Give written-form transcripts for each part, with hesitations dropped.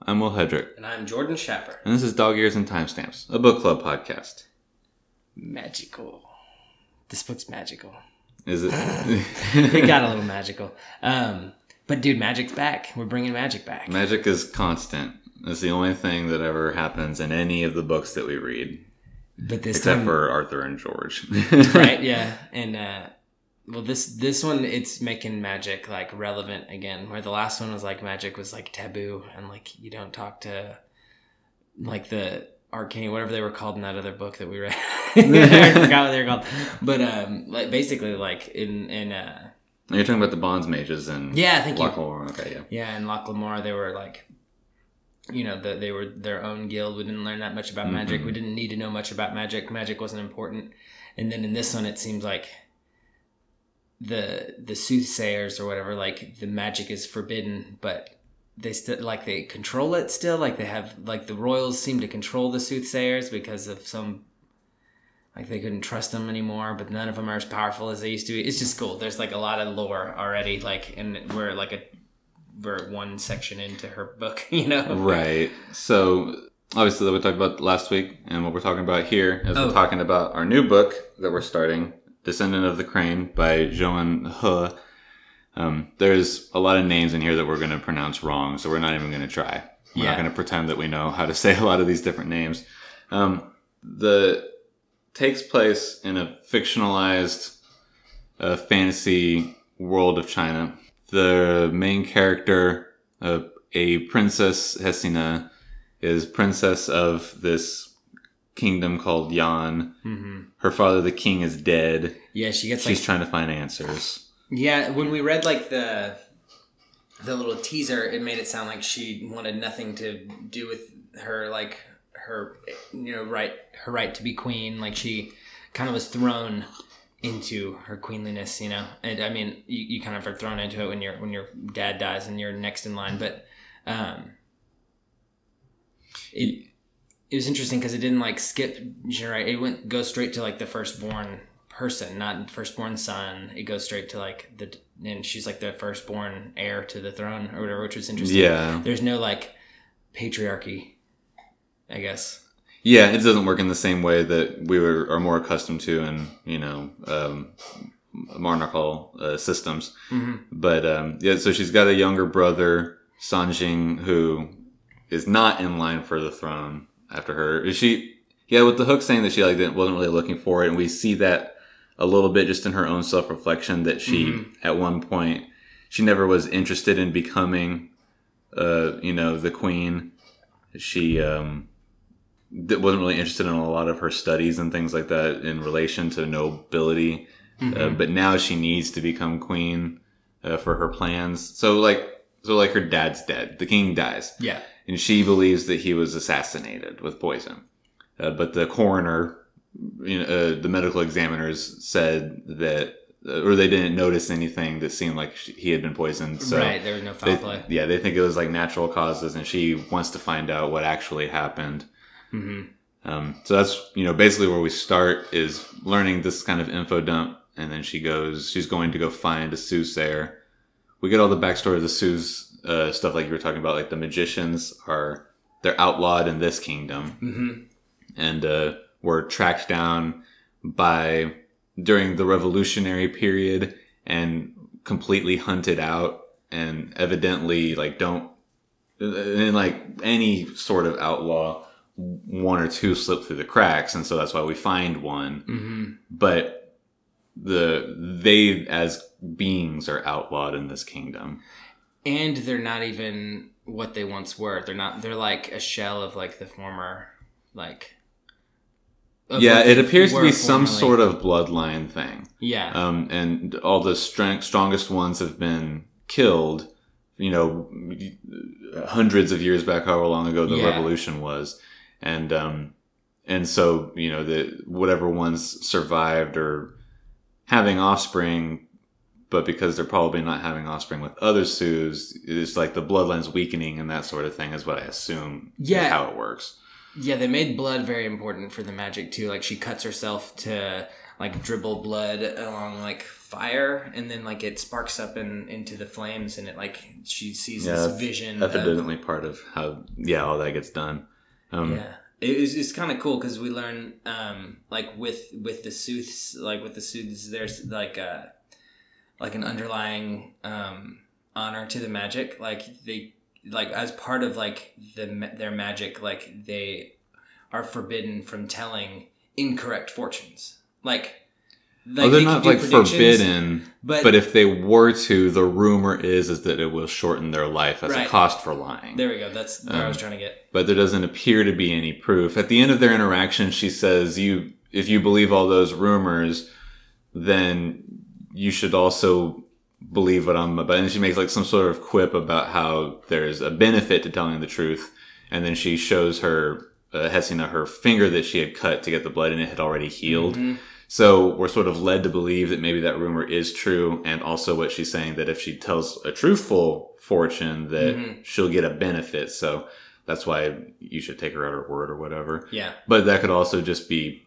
I'm Will Hedrick. And I'm Jordan Schaffer. And this is Dog Ears and Timestamps, a book club podcast. Magical. This book's magical. Is it? It got a little magical. But dude, magic's back. We're bringing magic back. Magic is constant. It's the only thing that ever happens in any of the books that we read. But this Except time, for Arthur and George. right, yeah. And well, this one, it's making magic like relevant again. Where the last one was like magic was like taboo and like you don't talk to like the arcane, whatever they were called in that other book that we read. I forgot what they were called. But like basically like in You're talking about the Bonds mages and thank Loch you. Lamora. Okay, yeah. Yeah, in Loch Lamora they were like, you know, they were their own guild. We didn't learn that much about magic. We didn't need to know much about magic. Magic wasn't important. And then in this one, it seems like the soothsayers or whatever, like the magic is forbidden, but they still like they control it still. Like they have like the royals seem to control the soothsayers because of some like they couldn't trust them anymore. But none of them are as powerful as they used to be. It's just cool. There's like a lot of lore already. Like and we're one section into her book, you know? Right. So obviously that we talked about last week and what we're talking about here is we're talking about our new book that we're starting, Descendant of the Crane by Joan He. There's a lot of names in here that we're going to pronounce wrong, so we're not even going to try. We're not going to pretend that we know how to say a lot of these different names. The takes place in a fictionalized fantasy world of China. The main character, a princess Hesina, is princess of this kingdom called Yan. Mm-hmm. Her father, the king, is dead. Yeah, she's trying to find answers. Yeah, when we read like the little teaser, it made it sound like she wanted nothing to do with her, like her, you know, her right to be queen. Like she kind of was thrown into her queenliness, you know. And I mean, you kind of are thrown into it when your dad dies and you're next in line. But it was interesting because it didn't like skip generate. It go straight to like the firstborn person, not firstborn son. It goes straight to like and she's like the firstborn heir to the throne or whatever, which was interesting. Yeah, there's no like patriarchy, I guess. Yeah, it doesn't work in the same way that we are more accustomed to in, you know, monarchical systems. Mm-hmm. But yeah, so she's got a younger brother, Sanjing, who is not in line for the throne after her. With the Hook saying that she like wasn't really looking for it, and we see that a little bit just in her own self-reflection that she at one point she never was interested in becoming, you know, the queen. She wasn't really interested in a lot of her studies and things like that in relation to nobility. But now she needs to become queen for her plans. So her dad's dead. The king dies. Yeah. And she believes that he was assassinated with poison. But the coroner, you know, the medical examiners said that, or they didn't notice anything that seemed like he had been poisoned. So right, there was no foul play. Yeah, they think it was like natural causes, and she wants to find out what actually happened. Mm-hmm. So that's, you know, basically where we start is learning this kind of info dump, and then she's going to go find a soothsayer. We get all the backstory of the sooths stuff like you were talking about, like the magicians they're outlawed in this kingdom, and were tracked down during the revolutionary period and completely hunted out, and evidently like any sort of outlaw, one or two slip through the cracks, and so that's why we find one. Mm-hmm. But they as beings are outlawed in this kingdom, and they're not even what they once were. They're like a shell of like the former, like it appears to be some sort of bloodline thing. Yeah, and all the strongest ones have been killed, you know, hundreds of years back, however long ago the revolution was. And so, you know, whatever ones survived are having offspring, but because they're probably not having offspring with other Sioux, it's like the bloodline's weakening and that sort of thing is what I assume is how it works. Yeah, they made blood very important for the magic too. Like she cuts herself to like dribble blood along like fire, and then like it sparks up into the flames, and it like she sees Yeah, this vision. That's definitely part of how all that gets done. It's kind of cool because we learn like with the sooths, there's like an underlying honor to the magic. Like they like as part of like their magic, like they are forbidden from telling incorrect fortunes. Like they're not like forbidden, but if they were to, the rumor is that it will shorten their life as a cost for lying. There we go. That's what I was trying to get. But there doesn't appear to be any proof. At the end of their interaction, she says, if you believe all those rumors, then you should also believe what I'm about. And she makes like some sort of quip about how there's a benefit to telling the truth. And then she shows her, Hesina, her finger that she had cut to get the blood, and it had already healed. Mm-hmm. So we're sort of led to believe that maybe that rumor is true. And also what she's saying, that if she tells a truthful fortune, that she'll get a benefit. So that's why you should take her at her word or whatever. Yeah. But that could also just be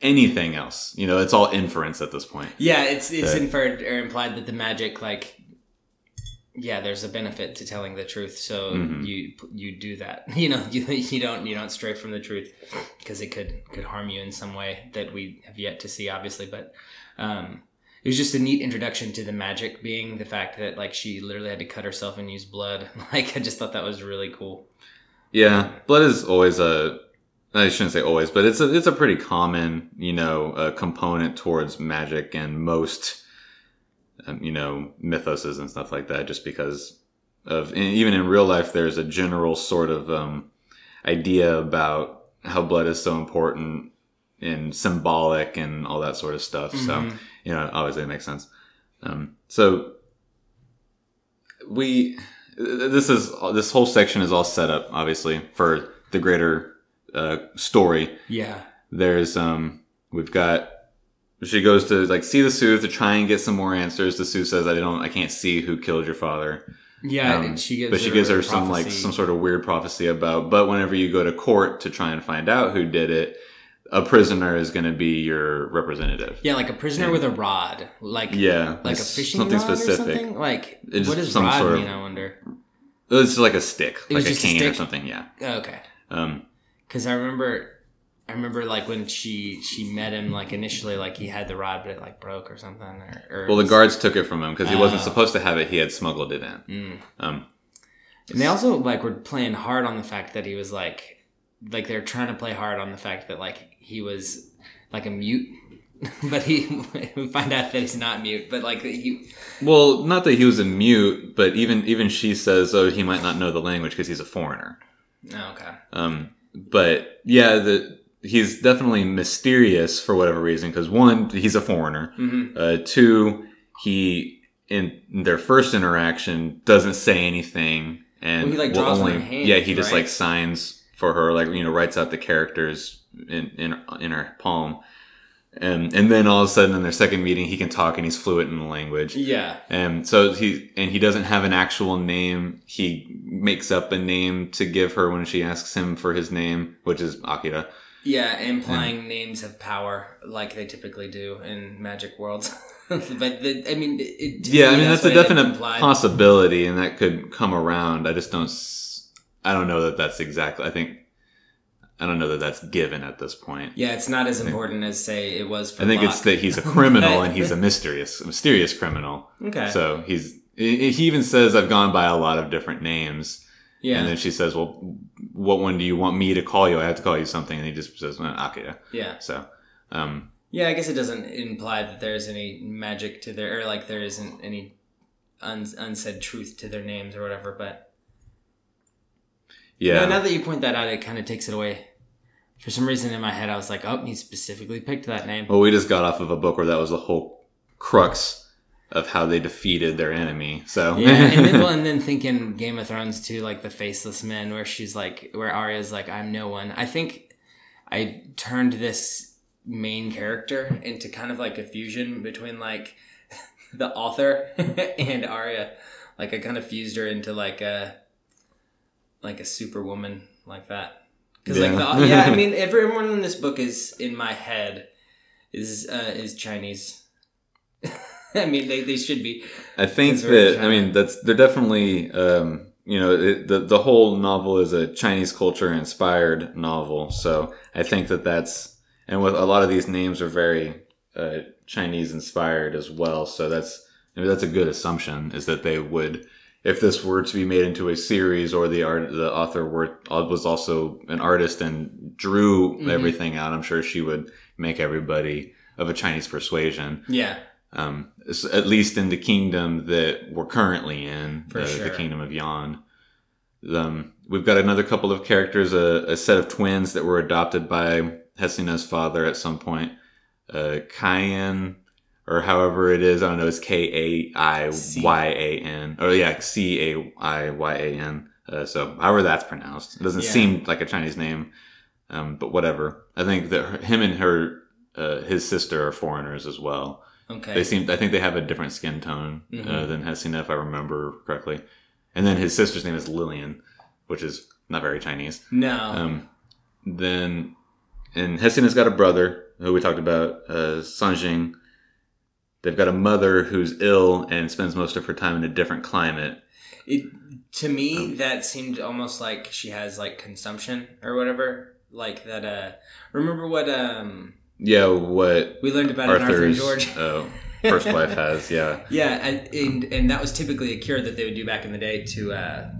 anything else. You know, it's all inference at this point. Yeah, it's inferred or implied that the magic, like, yeah, there's a benefit to telling the truth. So you do that. You know, you don't stray from the truth because it could harm you in some way that we have yet to see, obviously. But it was just a neat introduction to the magic, being the fact that like she literally had to cut herself and use blood. Like I just thought that was really cool. Yeah, blood is always I shouldn't say always, but it's a pretty common, component towards magic and most, mythoses and stuff like that, just because of, even in real life, there's a general sort of idea about how blood is so important and symbolic and all that sort of stuff. So, obviously it makes sense. This whole section is all set up, obviously, for the greater story. Yeah. There's she goes to like see the Sooth to try and get some more answers. The Sooth says, I can't see who killed your father. Yeah, and she gives her some sort of weird prophecy about, but whenever you go to court to try and find out who did it, a prisoner is going to be your representative. Yeah, like a prisoner with a rod, like a fishing something rod specific. Or something? Like what does rod mean? I wonder. It's like a stick, like a cane or something. Yeah. Okay. Because I remember like when she met him, like initially, like he had the rod, but it like broke or something. Well, the guards took it from him because he wasn't supposed to have it. He had smuggled it in. And they also like were playing hard on the fact that he was like they're trying to play hard on the fact that like he was like a mute, but we find out that he's not mute. But like well, not that he was a mute, but even she says, oh, he might not know the language because he's a foreigner. Oh, okay. But yeah, he's definitely mysterious for whatever reason. Because one, he's a foreigner. Mm-hmm. Two, he in their first interaction doesn't say anything, and he like draws on her hand. Yeah, he just like signs for her, like writes out the characters in her palm. And then all of a sudden in their second meeting, he can talk and he's fluent in the language. Yeah. And so he doesn't have an actual name. He makes up a name to give her when she asks him for his name, which is Akira. Yeah, implying names have power like they typically do in magic worlds. But that's a definite possibility, and that could come around. I don't know that that's exactly. I don't know that that's given at this point. Yeah, it's not as important as, say, it was for I think Locke. It's that he's a criminal and he's a mysterious criminal. Okay. So he even says, I've gone by a lot of different names. Yeah. And then she says, well, what one do you want me to call you? I have to call you something. And he just says, Akira. Yeah. So, yeah, I guess it doesn't imply that there's any magic to their, or like there isn't any unsaid truth to their names or whatever, but... Yeah. Now that you point that out, it kind of takes it away. For some reason in my head, I was like, oh, he specifically picked that name. Well, we just got off of a book where that was the whole crux of how they defeated their enemy. So yeah, and then thinking Game of Thrones too, like the Faceless Men, where Arya's like, I'm no one. I think I turned this main character into kind of like a fusion between like the author and Arya. Like I kind of fused her into like a superwoman like that. Because I mean, everyone in this book is in my head is Chinese. I mean, they should be. I think that, I mean, they're definitely, the whole novel is a Chinese culture inspired novel. So I think and with a lot of these names are very Chinese inspired as well. So maybe that's a good assumption, is that they would, if this were to be made into a series, or the author was also an artist and drew everything out, I'm sure she would make everybody of a Chinese persuasion. Yeah. At least in the kingdom that we're currently in, sure. The kingdom of Yan. We've got another couple of characters, a set of twins that were adopted by Hesina's father at some point. Cayenne, or however it is, I don't know, it's Kaiyan. Oh yeah, Caiyan. So however that's pronounced. It doesn't seem like a Chinese name, but whatever. I think that him and his sister are foreigners as well. Okay. I think they have a different skin tone than Hesina, if I remember correctly. And then his sister's name is Lillian, which is not very Chinese. No. And Hesina's got a brother who we talked about, Sanjing. They've got a mother who's ill and spends most of her time in a different climate. To me, that seemed almost like she has like consumption or whatever. Like that. Remember what? Yeah, what we learned about Arthur and George. First wife has, yeah. Yeah, and that was typically a cure that they would do back in the day to.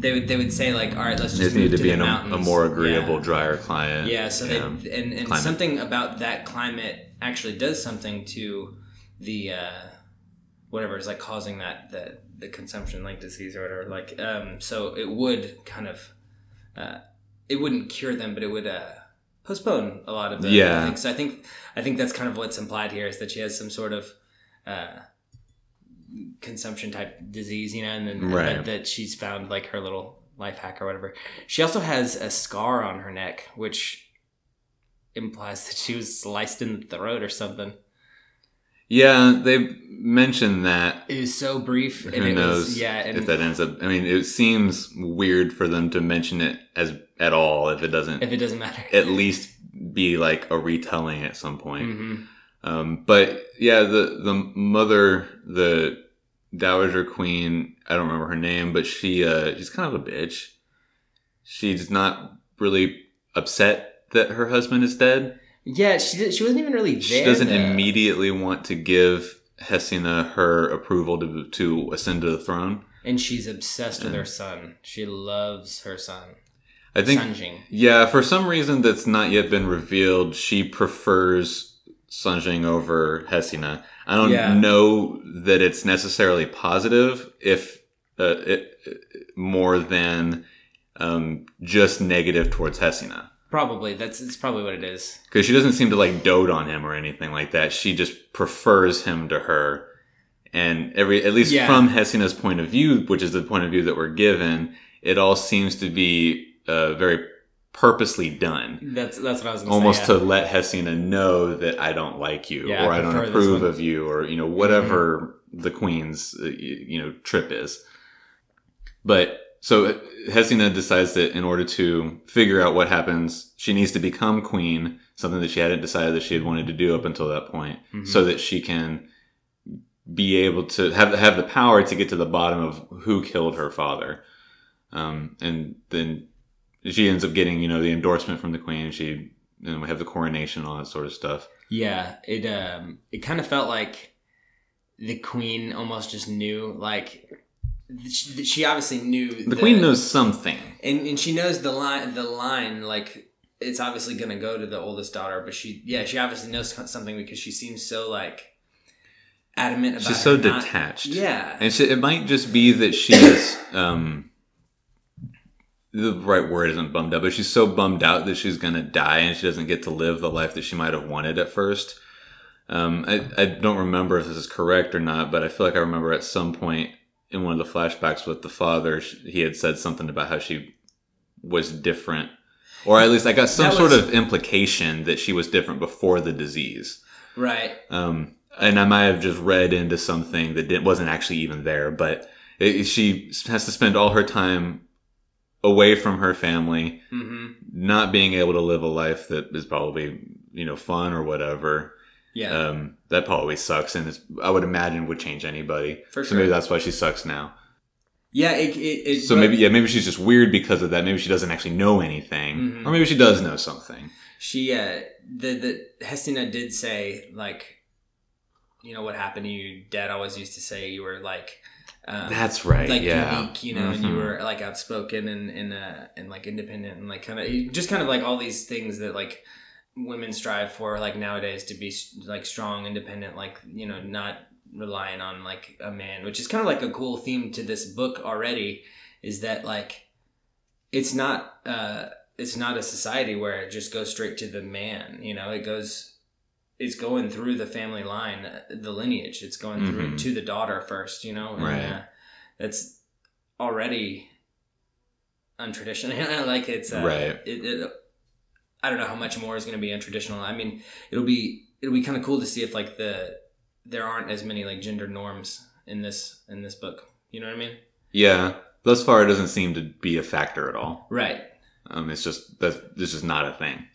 They would say like, all right, let's just move to the mountains. A more agreeable, drier climate. Yeah, so and something about that climate actually does something to the whatever is like causing the consumption like disease or whatever. Like so it would kind of it wouldn't cure them, but it would postpone a lot of the things. So I think that's kind of what's implied here, is that she has some sort of consumption type disease, and then that she's found like her little life hack or whatever. She also has a scar on her neck, which implies that she was sliced in the throat or something. Yeah, they mentioned that. It was so brief. Who knows if that ends up... I mean, it seems weird for them to mention it at all if it doesn't matter. At least be like a retelling at some point. But yeah, the mother, the Dowager Queen, I don't remember her name, but she's kind of a bitch. She's not really upset that her husband is dead. Yeah, she wasn't even really there. She doesn't immediately want to give Hesina her approval to ascend to the throne. And she's obsessed with her son. She loves her son. I think, Sanjing. Yeah, for some reason that's not yet been revealed, she prefers Sanjing over Hesina. I don't know that it's necessarily positive, if more than just negative towards Hesina. Probably. It's probably what it is. Because she doesn't seem to like dote on him or anything like that. She just prefers him to her. And at least from Hesina's point of view, which is the point of view that we're given, it all seems to be very purposely done. That's what I was going to say. Almost to let Hesina know that I don't like you, or I don't approve of you, or whatever the queen's trip is. But so Hesina decides that in order to figure out what happens, she needs to become queen, something that she hadn't decided that she had wanted to do up until that point, so that she can be able to have the power to get to the bottom of who killed her father. And then she ends up getting, the endorsement from the queen. We have the coronation, all that sort of stuff. Yeah, it kind of felt like the queen almost just knew, like, she obviously knew the queen knows something, and she knows the line like it's obviously going to go to the oldest daughter, but she obviously knows something, because she seems so like adamant about she's so detached. And it might just be that she is the right word isn't bummed out, but she's so bummed out that she's going to die and she doesn't get to live the life that she might have wanted at first. I don't remember if this is correct or not, but I feel like I remember at some point in one of the flashbacks with the father, he had said something about how she was different. Or at least I got some sort of implication that she was different before the disease. Right. And I might have just read into something that wasn't actually even there, but she has to spend all her time away from her family, not being able to live a life that is probably, fun or whatever. Yeah. That probably sucks, and I would imagine would change anybody. For sure. So maybe that's why she sucks now. Yeah. Maybe she's just weird because of that. Maybe she doesn't actually know anything, or maybe she does know something. She, the Hestina did say, like, you know, what happened to you? Dad always used to say you were like, that's right, like yeah, unique, you know, and you were like outspoken and like independent and like kind of like all these things that like women strive for like nowadays, to be like strong, independent, like, you know, not relying on like a man, which is kind of like a cool theme to this book already, is that like it's not a society where it just goes straight to the man, you know. It's going through the family line, the lineage. It's going through to the daughter first, you know. And, right. That's already untraditional. Like it's right. I don't know how much more is going to be untraditional. I mean, it'll be kind of cool to see if like there aren't as many like gender norms in this book. You know what I mean? Yeah. Thus far, it doesn't seem to be a factor at all. Right. It's just not a thing.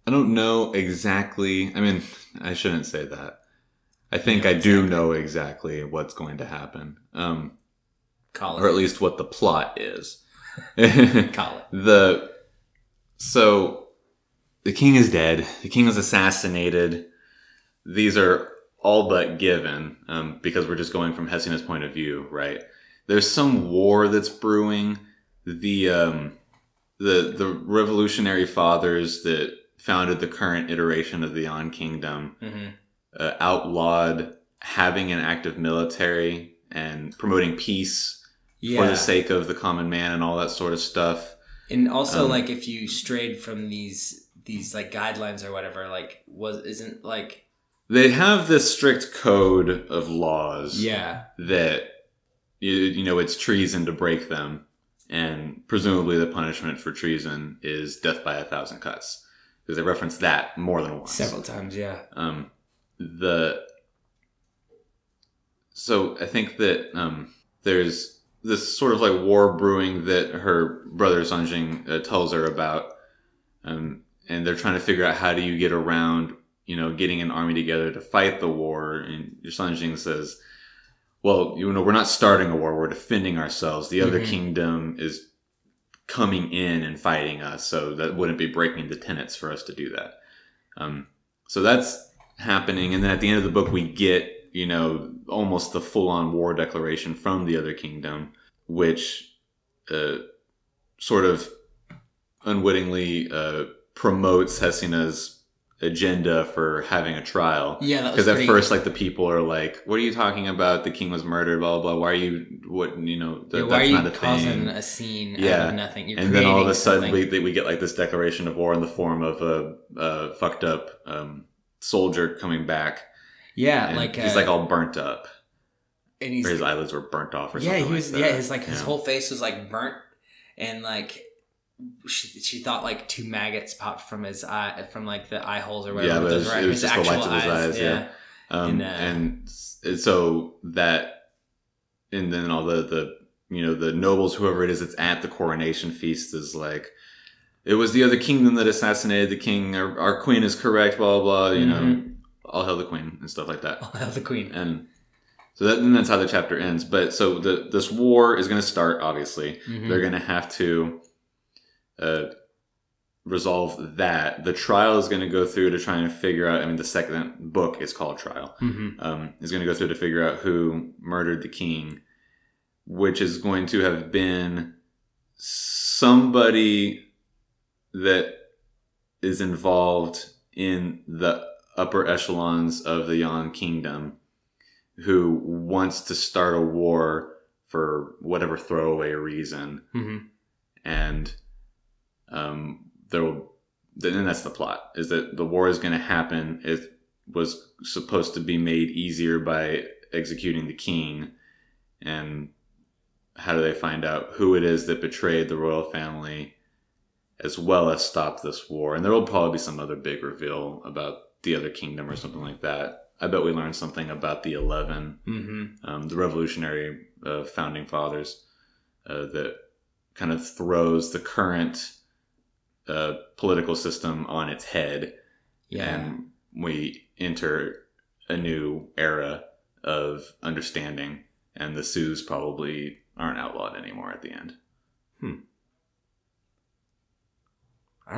I don't know exactly. I mean, I shouldn't say that. I think I do know exactly what's going to happen. Or at least what the plot is. Call it. So the king is dead. The king is assassinated. These are all but given, because we're just going from Hesina's point of view, right? There's some war that's brewing. The revolutionary fathers that founded the current iteration of the Yon Kingdom outlawed having an active military and promoting peace for the sake of the common man and all that sort of stuff. And also, like, if you strayed from these like guidelines or whatever, like, isn't like they have this strict code of laws. Yeah. That you know it's treason to break them, and presumably the punishment for treason is death by 1,000 cuts. Because they reference that more than once. Several times, yeah. So I think that there's this sort of like war brewing that her brother Sanjing tells her about, and they're trying to figure out how do you get around, you know, getting an army together to fight the war. And Sanjing says, well, you know, we're not starting a war, we're defending ourselves. The other kingdom is coming in and fighting us, so that wouldn't be breaking the tenets for us to do that. So that's happening, and then at the end of the book we get, you know, almost the full-on war declaration from the other kingdom, which sort of unwittingly promotes Hesina's agenda for having a trial. Yeah, because at first, like, the people are like, "What are you talking about? The king was murdered. Blah blah blah. Why are you? What you know? Why that's are you not a causing thing. A scene out of nothing? You're and then all of a something. sudden we get like this declaration of war in the form of a fucked up soldier coming back. Yeah, and like he's like all burnt up, and his eyelids were burnt off or something. He was. Like that. Yeah, his whole face was like burnt, and like. She thought like 2 maggots popped from his eye, from like the eye holes or whatever. Yeah, but it was just the whites of his eyes. Yeah. And so that, and then all the you know, the nobles, whoever it is that's at the coronation feast is like, it was the other kingdom that assassinated the king. Our queen is correct. Blah blah. You know, all hail the queen and stuff like that. All hail the queen. And so that's how the chapter ends. But so this war is going to start. Obviously, they're going to have to resolve that. The trial is going to go through to try and figure out. I mean, the second book is called Trial. Is going to go through to figure out who murdered the king, which is going to have been somebody that is involved in the upper echelons of the Yon Kingdom, who wants to start a war for whatever throwaway reason, and then that's the plot, is that the war is going to happen. It was supposed to be made easier by executing the king, and how do they find out who it is that betrayed the royal family, as well as stop this war? And there will probably be some other big reveal about the other kingdom or something like that. I bet we learned something about the 11, the revolutionary founding fathers, that kind of throws the current political system on its head. Yeah. And we enter a new era of understanding, and the Sioux probably aren't outlawed anymore at the end. All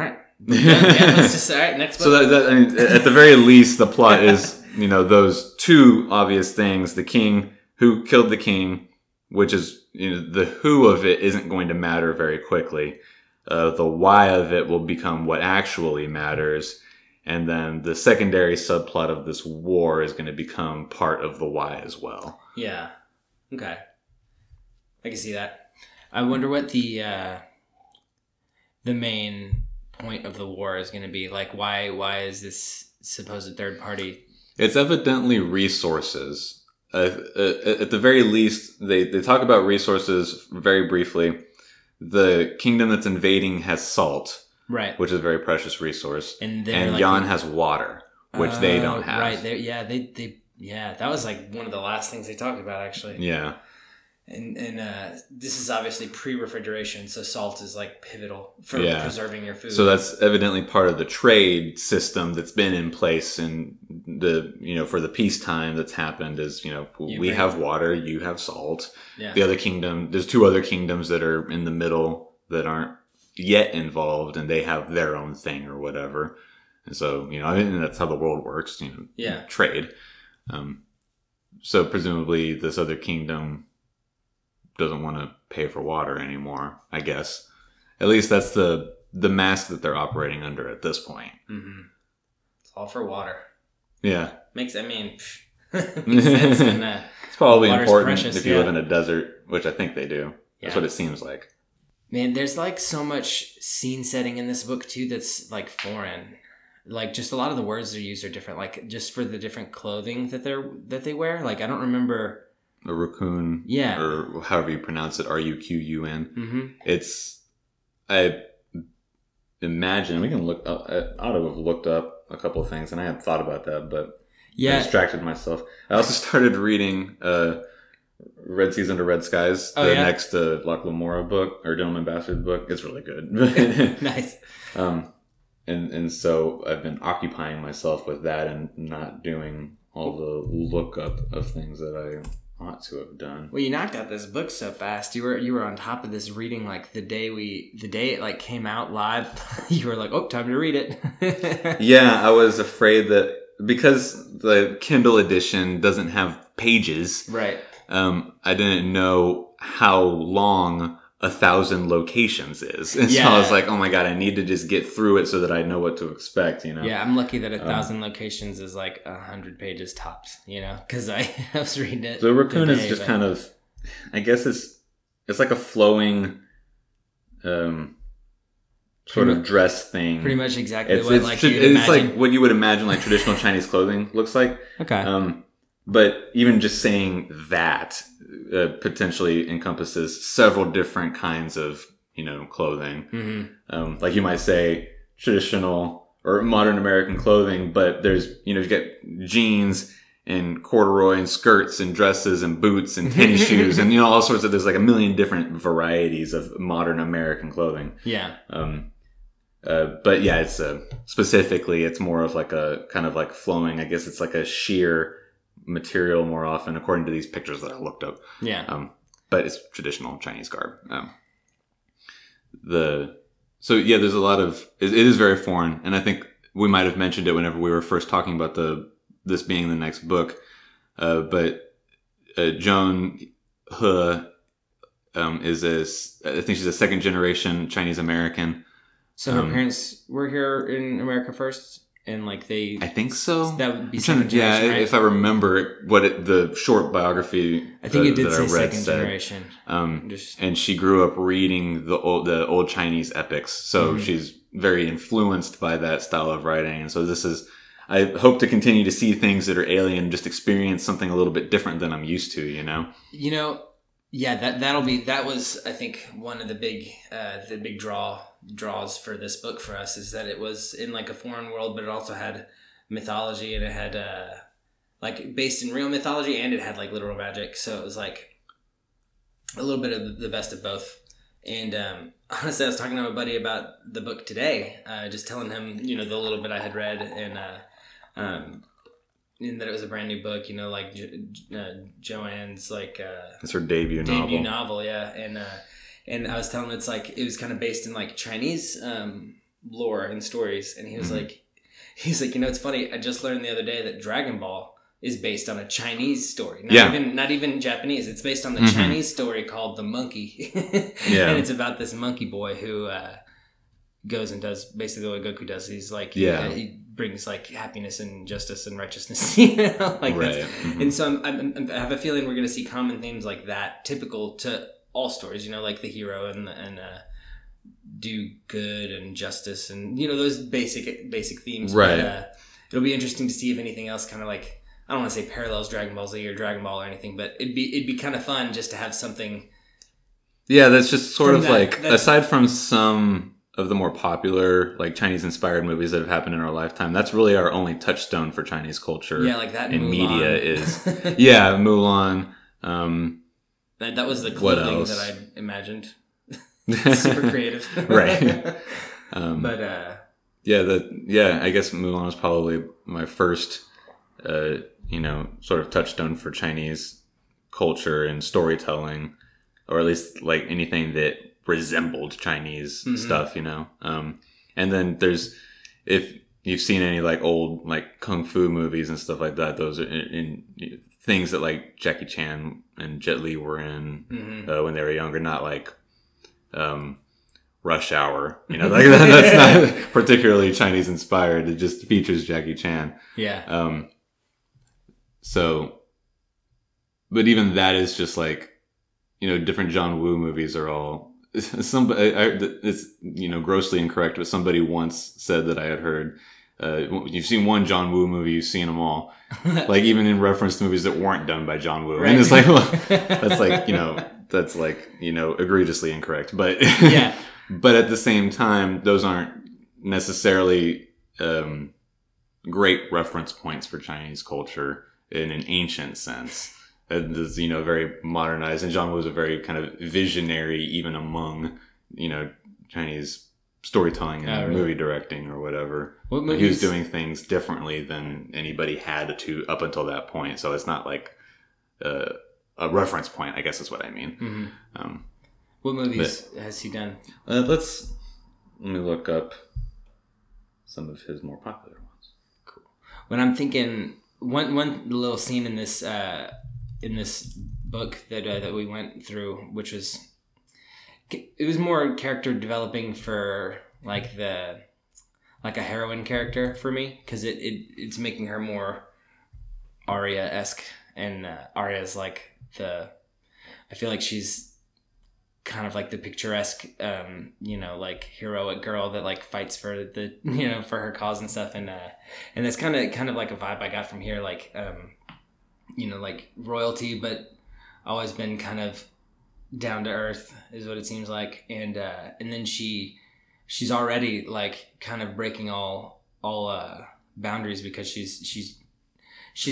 right. Let's just, all right, next book. So that I mean, at the very least, the plot is, those two obvious things: the king, who killed the king, which is, the who of it isn't going to matter very quickly. The why of it will become what actually matters. And then the secondary subplot of this war is going to become part of the why as well. Yeah. Okay. I can see that. I wonder what the main point of the war is going to be. Like, why is this supposed third party? It's evidently resources. At the very least, they talk about resources very briefly. The kingdom that's invading has salt. Right. Which is a very precious resource. And Jan has water, which they don't have. Right. That was like one of the last things they talked about, actually. Yeah. And this is obviously pre-refrigeration, so salt is like pivotal for preserving your food. So that's evidently part of the trade system that's been in place, and for the peacetime that's happened is, we have water, you have salt. Yeah. The other kingdom, there's two other kingdoms that are in the middle that aren't yet involved, and they have their own thing or whatever. And so, that's how the world works, trade. So presumably this other kingdom doesn't want to pay for water anymore, I guess. At least that's the mask that they're operating under at this point. Mm-hmm. It's all for water. Yeah. Makes sense. And, it's probably important if you live in a desert, which I think they do. Yeah. That's what it seems like. Man, there's like so much scene setting in this book too that's like foreign. Like, just a lot of the words they use are different. Like, just for the different clothing that they wear. Like, I don't remember. A raccoon, or however you pronounce it, Ruqun. Mm-hmm. I imagine we can look up. I ought to have looked up a couple of things, and I hadn't thought about that, but I distracted myself. I also started reading Red Seas Under Red Skies, the next Locke Lamora book, or Gentleman Bastard book. It's really good. Nice. And so I've been occupying myself with that and not doing all the lookup of things that I ought to have done. Well, you knocked out this book so fast. You were on top of this reading like the day it like came out live. You were like, oh, time to read it. Yeah, I was afraid that because the Kindle edition doesn't have pages, right? I didn't know how long 1,000 locations is. And so I was like, oh my God, I need to just get through it so that I know what to expect, Yeah, I'm lucky that 1,000 locations is like 100 pages tops, because I was reading it. So Raccoon is just kind of, I guess it's like a flowing sort of dress thing. Pretty much exactly it's like what you would imagine like traditional Chinese clothing looks like. Okay. But even just saying that potentially encompasses several different kinds of, clothing. Mm-hmm. Like you might say traditional or modern American clothing, but there's, you've got jeans and corduroy and skirts and dresses and boots and tennis shoes and, all sorts of, there's like a million different varieties of modern American clothing. Yeah. But yeah, it's specifically, it's more of like a kind of like flowing, I guess it's like a sheer material more often, according to these pictures that I looked up. Yeah. But it's traditional Chinese garb. So yeah, there's a lot of, it is very foreign. And I think we might have mentioned it whenever we were first talking about this being the next book. But Joan He I think she's a second generation Chinese American. So her parents were here in America first? And like I think so. That would be second generation, right? If I remember the short biography. I think it did say second generation. And she grew up reading the old Chinese epics, so she's very influenced by that style of writing. And so I hope to continue to see things that are alien, just experience something a little bit different than I'm used to. Yeah, that was I think one of the big draws for this book for us is that it was in like a foreign world, but it also had mythology and it had like based in real mythology and it had like literal magic. So it was like a little bit of the best of both. And honestly, I was talking to my buddy about the book today, just telling him, the little bit I had read, and that it was a brand new book, like Joanne's like it's her debut novel, yeah. And I was telling him it was kind of based in like Chinese lore and stories, and he was like, it's funny. I just learned the other day that Dragon Ball is based on a Chinese story. Not even Japanese. It's based on the Chinese story called The Monkey. And it's about this monkey boy who goes and does basically what Goku does. He's like, he brings like happiness and justice and righteousness, like right. And so I have a feeling we're going to see common themes like that, typical to all stories, like the hero and do good and justice and, those basic themes. Right. But, it'll be interesting to see if anything else kind of like, I don't want to say parallels Dragon Ball Z or Dragon Ball or anything, but it'd be kind of fun just to have something. Yeah, that's just sort of aside from some of the more popular like Chinese inspired movies that have happened in our lifetime, that's really our only touchstone for Chinese culture. Yeah, like that in media is Mulan. That was the clothing that I imagined. Super creative, right? But I guess Mulan was probably my first. Sort of touchstone for Chinese culture and storytelling, or at least like anything that resembled Chinese stuff, and then if you've seen any like old like kung fu movies and stuff like that, those are in things that like Jackie Chan and Jet Li were in when they were younger, not like Rush Hour, like that's not particularly Chinese inspired. It just features Jackie Chan. Yeah. So, but even that is just like, different John Woo movies are all it's grossly incorrect, but somebody once said that I had heard, you've seen one John Woo movie, you've seen them all, like even in reference to movies that weren't done by John Woo. Right. And it's like, well, that's like, egregiously incorrect, but yeah. But at the same time, those aren't necessarily, great reference points for Chinese culture in an ancient sense. It's, very modernized, and John Woo was a very kind of visionary, even among, Chinese storytelling and movie directing or whatever. What movies? He was doing things differently than anybody had to up until that point. So it's not like a reference point, I guess is what I mean. Mm-hmm. What movies has he done? Let me look up some of his more popular ones. Cool. When I'm thinking one little scene in this book that we went through, which was more character developing for like a heroine character for me, because it's making her more Arya-esque, and Arya's like I feel like she's kind of like the picturesque, like heroic girl that like fights for for her cause and stuff, and that's kind of like a vibe I got from here, like like royalty, but always been kind of down to earth is what it seems like, and then she's already like kind of breaking all boundaries, because she's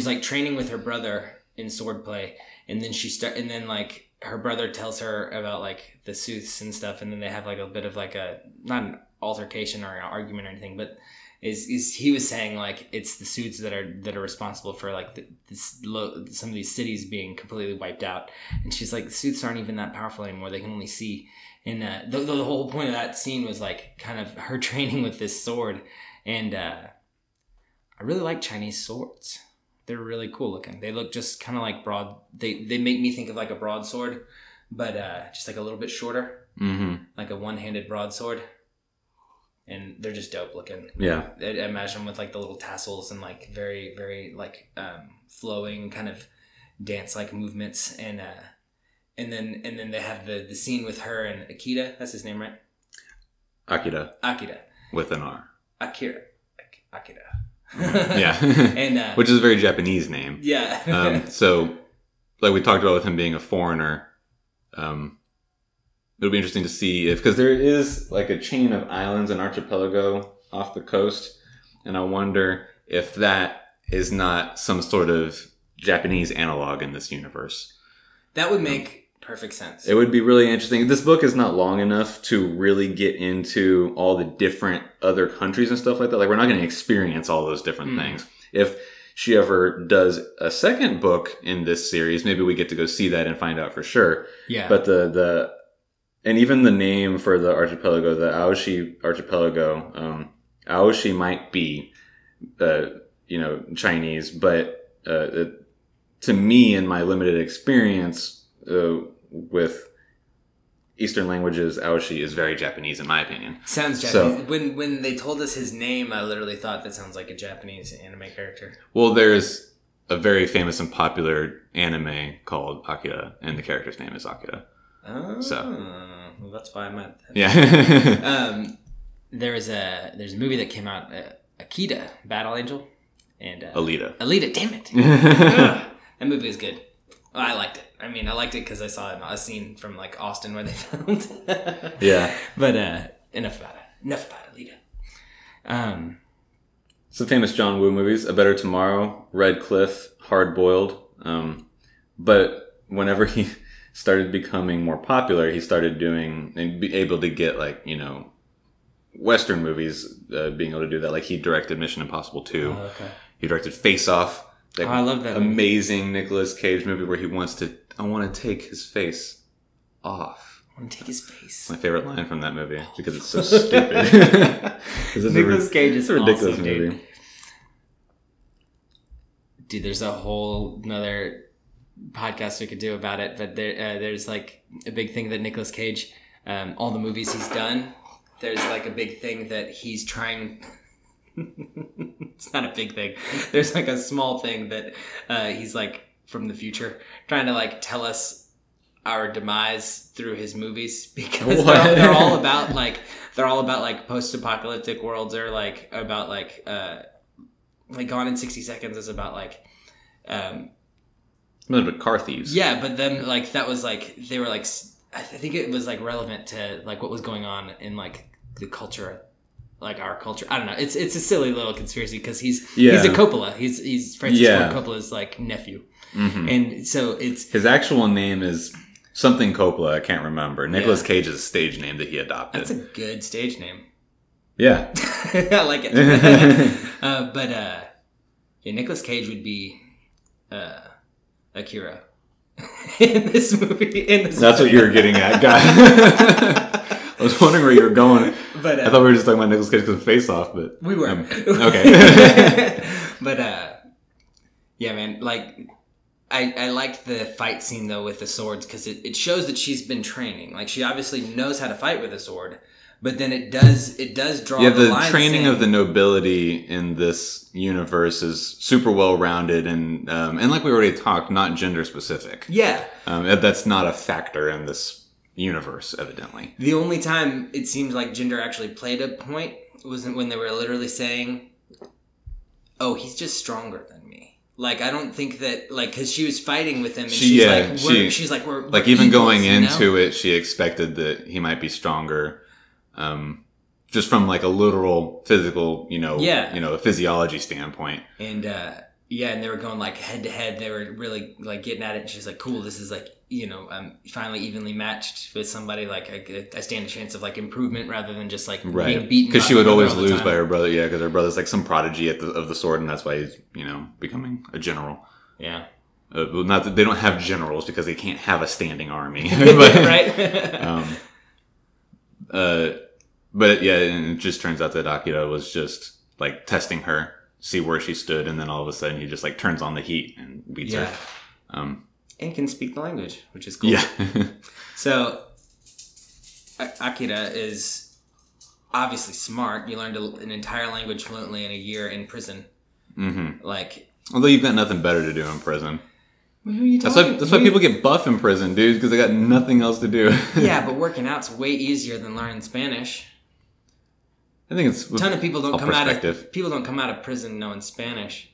like training with her brother in swordplay, and then like her brother tells her about like the sooths and stuff, and then they have like a bit of like a, not an altercation or an argument or anything, but he was saying like it's the sooths that are responsible for like some of these cities being completely wiped out, and she's like, the sooths aren't even that powerful anymore, they can only see. And the whole point of that scene was like kind of her training with this sword, and I really like Chinese swords. They're really cool looking. They look just kind of like broad. They make me think of like a broadsword, but just like a little bit shorter, like a one-handed broadsword. And they're just dope looking. Yeah, I imagine them with like the little tassels and like very, very like flowing kind of dance-like movements, and then they have the scene with her and Akira. That's his name, right? Akira. With an R. Akira. Yeah. And which is a very Japanese name. Yeah. So like we talked about with him being a foreigner, it'll be interesting to see because there is like a chain of islands, an archipelago off the coast, and I wonder if that is not some sort of Japanese analog in this universe. That would make perfect sense. It would be really interesting. This book is not long enough to really get into all the different other countries and stuff like that. Like, we're not going to experience all those different things. If she ever does a second book in this series, maybe we get to go see that and find out for sure. Yeah. But and even the name for the archipelago, the Aoshi archipelago, Aoshi might be, Chinese, but to me, in my limited experience with Eastern languages, Aoshi is very Japanese, in my opinion. Sounds Japanese. So, when they told us his name, I literally thought that sounds like a Japanese anime character. Well, there's a very famous and popular anime called Akira, and the character's name is Akira. Oh, so well, that's why I meant that. Yeah. There's a movie that came out, Akita, Battle Angel, and Alita. Damn it! That movie is good. Well, I liked it. I mean, I liked it because I saw a scene from like Austin where they filmed. Yeah. But enough about Alita. Some famous John Woo movies: A Better Tomorrow, Red Cliff, Hard Boiled. But whenever he started becoming more popular, he started doing and be able to get Western movies, being able to do that. Like, he directed Mission Impossible 2. Oh, okay. He directed Face Off. I love that amazing Nicolas Cage movie where he I want to take his face off. I want to take his face. My favorite line from that movie because it's so stupid. Nicolas Cage is a ridiculous awesome, movie. Dude, there's a whole another podcast we could do about it, but there's like a big thing that Nicolas Cage, all the movies he's done, there's like a big thing that he's trying. It's not a big thing. There's like a small thing that he's like from the future trying to like tell us our demise through his movies, because they're all about like post-apocalyptic worlds, or like about like Gone in 60 Seconds is about like but car thieves. Yeah, but then like that was like they were like, I think it was like relevant to like what was going on in like the culture, like our culture. I don't know. It's a silly little conspiracy because he's a Coppola. He's Francis Ford Coppola's like nephew, and so his actual name is something Coppola. I can't remember. Nicolas Cage's stage name that he adopted. That's a good stage name. Yeah, I like it. But Nicolas Cage would be Akira in this movie. That's what you were getting at, guy. I was wondering where you were going. But I thought we were just talking about Nicolas Cage because of Face Off, but we were. Okay. But yeah, man. Like, I liked the fight scene though with the swords because it shows that she's been training. Like, she obviously knows how to fight with a sword. But then it does draw the line. The training of the nobility in this universe is super well rounded and like we already talked, not gender specific. Yeah. That's not a factor in this universe, evidently. The only time it seemed like gender actually played a point wasn't when they were literally saying, "Oh, he's just stronger than me." Like, I don't think that, like, because she was fighting with him, and she's like, we're even equals, going into it, she expected that he might be stronger. Just from like a literal physical, a physiology standpoint. And and they were going like head to head. They were really like getting at it. And she's like, "Cool, this is like, I'm finally evenly matched with somebody. Like, I stand a chance of like improvement rather than just like being beaten." Because she would always lose by her brother. Yeah, because her brother's like some prodigy of the sword, and that's why he's becoming a general. Yeah. Not that they don't have generals because they can't have a standing army, but, right? But yeah, and it just turns out that Akira was just like testing her, see where she stood, and then all of a sudden he just like turns on the heat and beats her. And can speak the language, which is cool. Yeah. So Akira is obviously smart. You learned an entire language fluently in a year in prison. Mm-hmm. Like, although you've got nothing better to do in prison. Who are you talking? That's why people get buff in prison, dude, because they got nothing else to do. Yeah, but working out's way easier than learning Spanish. I think it's a ton of people don't come out of prison knowing Spanish.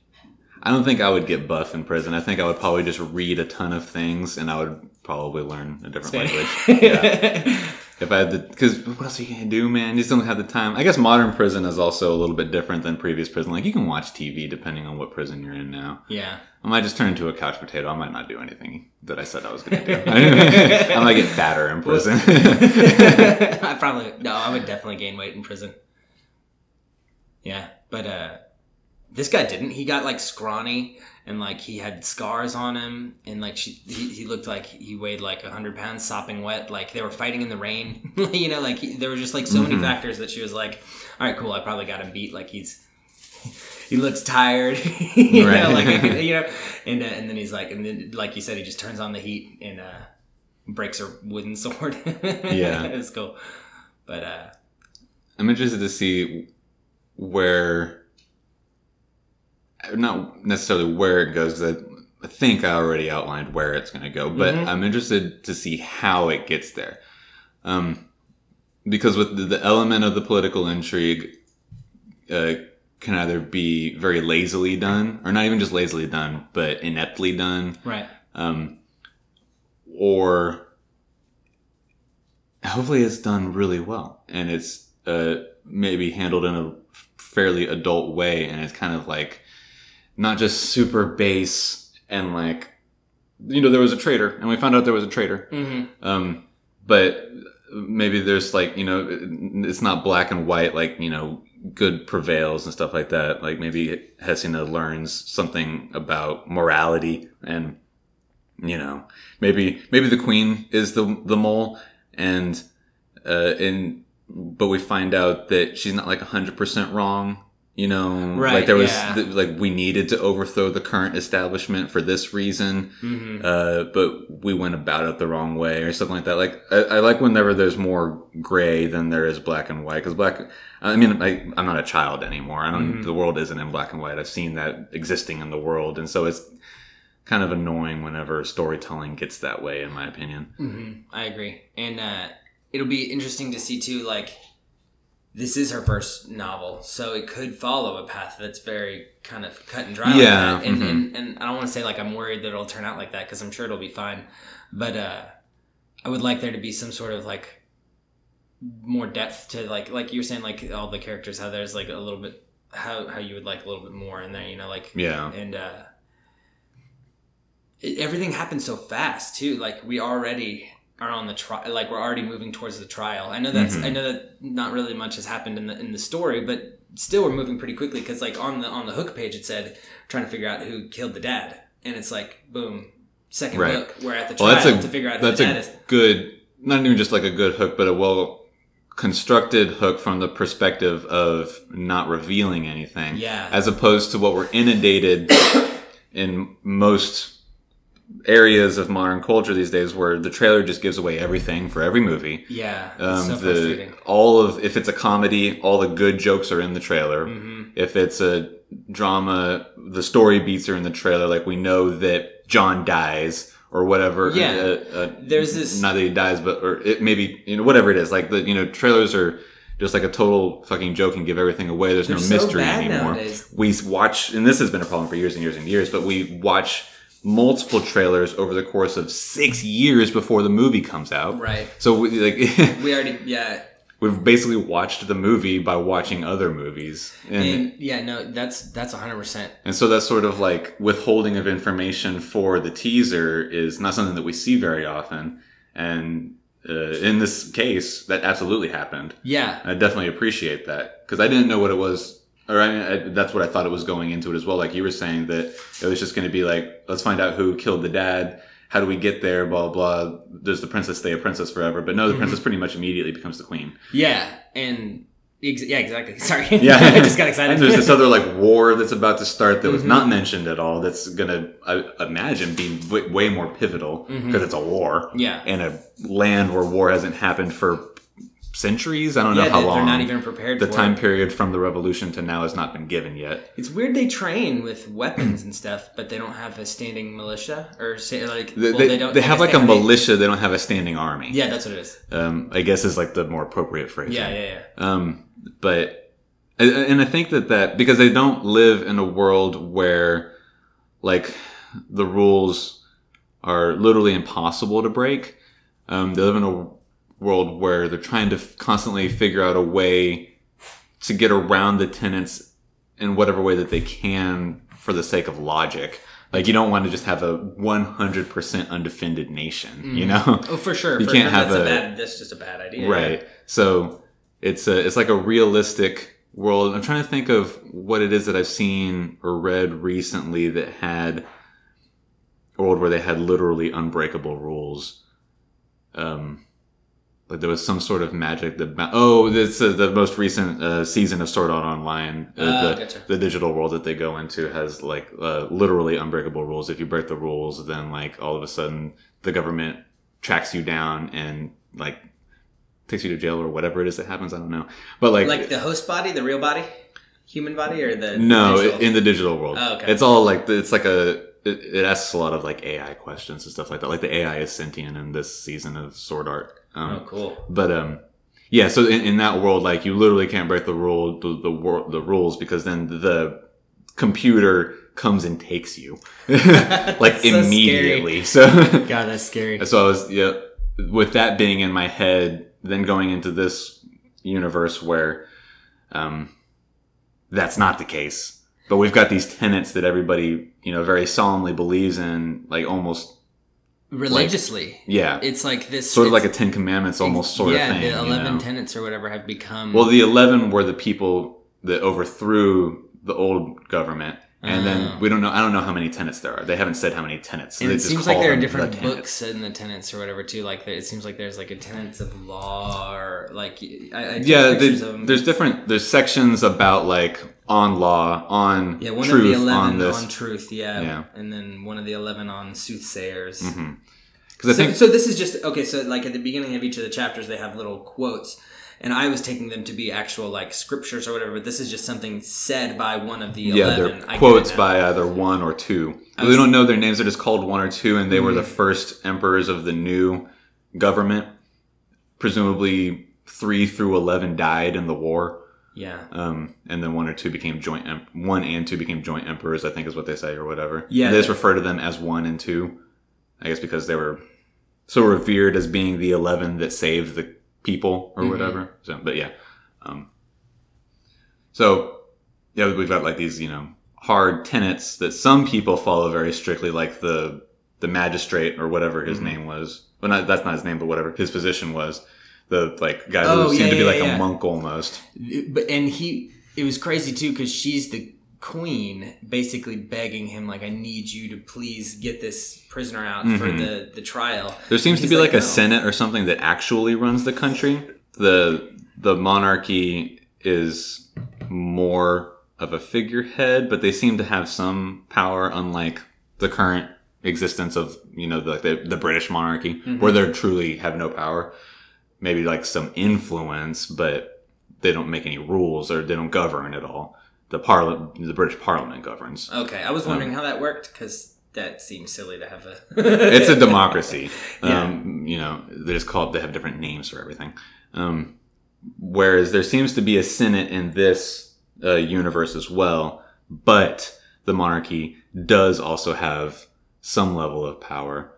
I don't think I would get buff in prison. I think I would probably just read a ton of things, and I would probably learn a different language. Yeah. if I had the, because what else are you gonna do, man? You just don't have the time. I guess modern prison is also a little bit different than previous prison. Like, you can watch TV depending on what prison you're in now. Yeah. I might just turn into a couch potato. I might not do anything that I said I was gonna do. I might get fatter in prison. I would definitely gain weight in prison. Yeah, but this guy didn't. He got like scrawny and like he had scars on him, and like he looked like he weighed like 100 pounds sopping wet. Like they were fighting in the rain. You know, like there were just like so many factors that she was like, all right, cool, I probably got him beat. Like he looks tired. You know, like, you know, and then he's like, and then like you said, he just turns on the heat and breaks her wooden sword. Yeah, it was cool. But I'm interested to see where, not necessarily where it goes, because I think I already outlined where it's going to go, but I'm interested to see how it gets there. Because with the element of the political intrigue can either be very lazily done, or not even just lazily done, but ineptly done. Right. Or hopefully it's done really well, and it's maybe handled in a fairly adult way, and it's kind of like not just super base and like, you know, there was a traitor and we found out there was a traitor. But maybe there's like, you know, it's not black and white, like, you know, good prevails and stuff like that. Like maybe Hesina learns something about morality, and, you know, maybe the queen is the mole, and but we find out that she's not like 100% wrong. You know, right, like there was, like we needed to overthrow the current establishment for this reason, but we went about it the wrong way or something like that. Like, I like whenever there's more gray than there is black and white, because I mean, I'm not a child anymore. I don't, the world isn't in black and white. I've seen that existing in the world. And so it's kind of annoying whenever storytelling gets that way, in my opinion. I agree. And it'll be interesting to see too, like, this is her first novel, so it could follow a path that's very kind of cut and dry. Yeah. Like that. And I don't want to say like I'm worried that it'll turn out like that, because I'm sure it'll be fine. But I would like there to be some sort of like more depth to like you were saying, like all the characters, how there's like a little bit, how you would like a little bit more in there, you know, like, yeah. And everything happens so fast too. Like we already are on the trial, like we're already moving towards the trial. I know that not really much has happened in the story, but still we're moving pretty quickly, because like on the hook page it said trying to figure out who killed the dad, and it's like boom, second hook, we're at the trial to figure out who the dad is. Good, not even just like a good hook, but a well constructed hook from the perspective of not revealing anything. Yeah, as opposed to what we're inundated in most areas of modern culture these days, where the trailer just gives away everything for every movie. Yeah, it's so frustrating. If it's a comedy, all the good jokes are in the trailer. If it's a drama, the story beats are in the trailer. Like we know that John dies or whatever. Yeah, there's this, not that he dies, but or it maybe, you know, whatever it is. Like the, you know, trailers are just like a total fucking joke and give everything away. There's no mystery anymore. Nowadays. We watch, and this has been a problem for years and years and years, but we watch multiple trailers over the course of 6 years before the movie comes out. Right. So we already, we've basically watched the movie by watching other movies. And yeah, no, that's 100%. And so that's sort of like withholding of information for the teaser is not something that we see very often. And in this case, that absolutely happened. Yeah. I definitely appreciate that, because I didn't know what it was. Or I mean, that's what I thought it was going into it as well. Like you were saying, that it was just going to be like, let's find out who killed the dad. How do we get there? Blah, blah, blah. Does the princess stay a princess forever? But no, the princess pretty much immediately becomes the queen. Yeah. And yeah, exactly. Sorry. Yeah. I just got excited. And there's this other like war that's about to start that was not mentioned at all. That's going to, I imagine, be way more pivotal, because it's a war. Yeah. In a land where war hasn't happened for centuries. I don't know how long. They're not even prepared for the time period from the revolution to now has not been given yet. It's weird they train with weapons and stuff, but they don't have a standing militia, or say like they don't. They have like a militia. They don't have a standing army. Yeah, that's what it is. I guess is like the more appropriate phrase. Yeah. But and I think that because they don't live in a world where like the rules are literally impossible to break. They live in world where they're trying to constantly figure out a way to get around the tenets in whatever way that they can for the sake of logic. Like, you don't want to just have a 100% undefended nation, you know? Oh, for sure. You can't have that's just a bad idea. Right. Yeah. So it's like a realistic world. I'm trying to think of what it is that I've seen or read recently that had a world where they had literally unbreakable rules. Like there was some sort of magic that this is the most recent season of Sword Art Online. Gotcha. The digital world that they go into has like literally unbreakable rules. If you break the rules, then like all of a sudden the government tracks you down and like takes you to jail or whatever it is that happens. I don't know, but like the host body, the real body, human body, or in the digital world. Oh, okay. It's all like it's like it asks a lot of like AI questions and stuff like that. Like the AI is sentient in this season of Sword Art. Oh, cool. But yeah. So in that world, like you literally can't break the rules because then the computer comes and takes you like so immediately. Scary. So God, that's scary. So I was with that being in my head, then going into this universe where that's not the case. But we've got these tenets that everybody, very solemnly believes in, like almost religiously. Like, yeah. It's like this sort of like a 10 Commandments almost sort of thing. Yeah, the 11 tenets or whatever have become... Well, the 11 were the people that overthrew the old government. And then I don't know how many tenets there are. They haven't said how many tenets. So and it seems like there are different books in the tenets or whatever too. Like it seems like there's like a tenets of law or like there's sections about like on law, on one truth, of the 11 on this, on truth, and then one of the 11 on soothsayers. Mm-hmm. So this is just okay. So like at the beginning of each of the chapters, they have little quotes. And I was taking them to be actual like scriptures or whatever, but this is just something said by one of the 11. They're quotes by either one or two. We don't know their names; they're just called one or two, and they were the first emperors of the new government. Presumably, 3 through 11 died in the war. Yeah. And then 1 and 2 became joint emperors. I think is what they say or whatever. Yeah. And they just refer to them as 1 and 2. I guess because they were so revered as being the 11 that saved the people or whatever. So, but yeah. We've got like these, hard tenets that some people follow very strictly, like the magistrate or whatever his name was. Well, that's not his name, but whatever his position was. The like guy who seemed to be like a monk almost. It was crazy too because she's the queen basically begging him like, I need you to please get this prisoner out for the trial. There seems to be like a senate or something that actually runs the country. The monarchy is more of a figurehead, but they seem to have some power, unlike the current existence of the British monarchy, where they truly have no power. Maybe like some influence, but they don't make any rules or they don't govern at all. The British Parliament governs. Okay, I was wondering how that worked because that seems silly to have a. It's a democracy. Yeah. They have different names for everything. Whereas there seems to be a senate in this universe as well, but the monarchy does also have some level of power.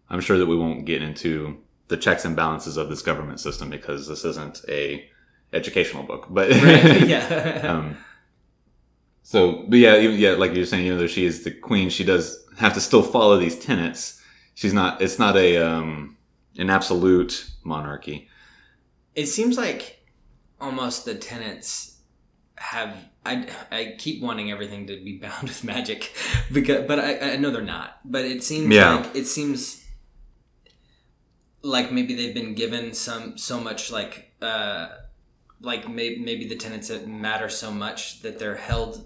I'm sure that we won't get into the checks and balances of this government system because this isn't a educational book, but right, yeah. Like you're saying, even though she is the queen, she does have to still follow these tenets. It's not an absolute monarchy. It seems like almost the tenets have. I keep wanting everything to be bound with magic, but I know they're not. But it seems like maybe they've been given so much like maybe the tenets that matter so much that they're held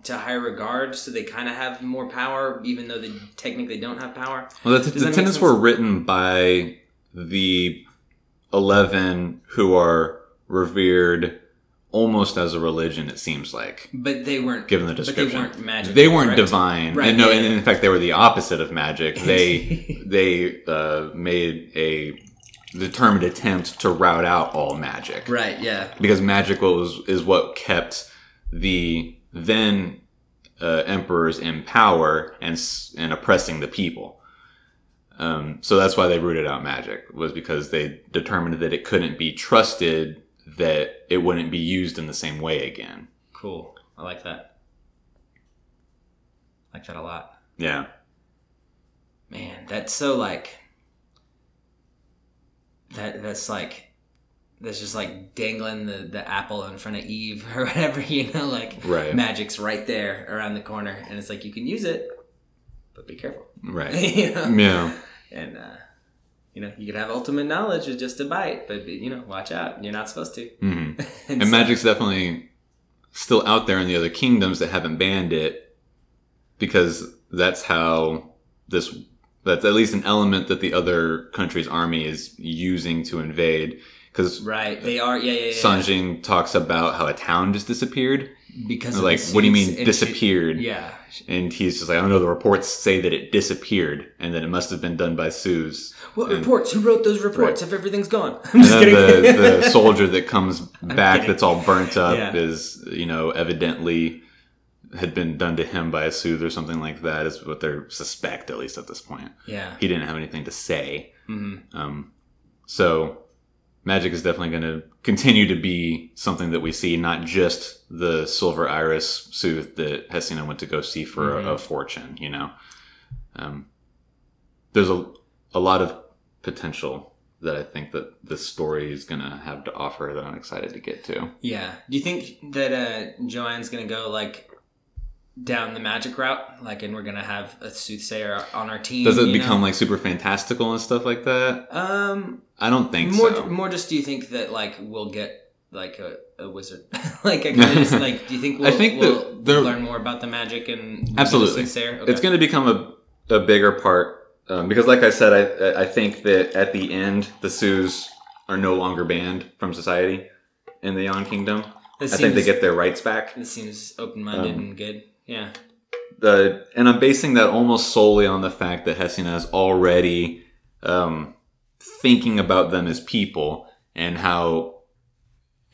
to higher regard, so they kind of have more power, even though they technically don't have power. Well, the tenets were written by the 11 who are revered almost as a religion, it seems like. But they weren't given the description. But they weren't magic. They weren't divine. Right. And and in fact, they were the opposite of magic. They made a determined attempt to rout out all magic. Right. Yeah. Because magic is what kept the then emperors in power and oppressing the people. So that's why they rooted out magic, was because they determined that it couldn't be trusted, that it wouldn't be used in the same way again. Cool. I like that. I like that a lot. Yeah. Man, that's so like... That's like... That's just like dangling the apple in front of Eve or whatever, you know? Like, right. Magic's right there around the corner. And it's like, you can use it, but be careful. Right. You know? Yeah. And, you know, you could have ultimate knowledge with just a bite, but, you know, watch out. You're not supposed to. Mm-hmm. and so, magic's definitely still out there in the other kingdoms that haven't banned it, because that's how that's at least an element that the other country's army is using to invade. Because right, they are, yeah. Sanjing talks about how a town just disappeared. Because like, what do you mean disappeared? Yeah. And he's just like, I don't know, the reports say that it disappeared and that it must have been done by Sus. What reports? Who wrote those reports if everything's gone? I'm and just then kidding. the soldier that comes back that's all burnt up is, you know, evidently had been done to him by a Sus or something like that, is what they suspect, at least at this point. Yeah. He didn't have anything to say. Mm-hmm. So magic is definitely going to continue to be something that we see, not just the silver iris Sooth that Hesina went to go see for a fortune, you know. There's a lot of potential that I think that this story is going to have to offer that I'm excited to get to. Yeah. Do you think that Joanne's going to go, like, down the magic route? Like, and we're going to have a soothsayer on our team? Does it become, like, super fantastical and stuff like that? I don't think so. More just, do you think that, like, we'll get, like, a wizard? Like, a kind of, like, do you think we'll learn more about the magic and absolutely. Soothsayer? Okay. It's going to become a bigger part. Because, like I said, I think that at the end, the Sus are no longer banned from society in the Yon Kingdom. I think they get their rights back. This seems open-minded and good. Yeah. And I'm basing that almost solely on the fact that Hesina is already thinking about them as people, and how,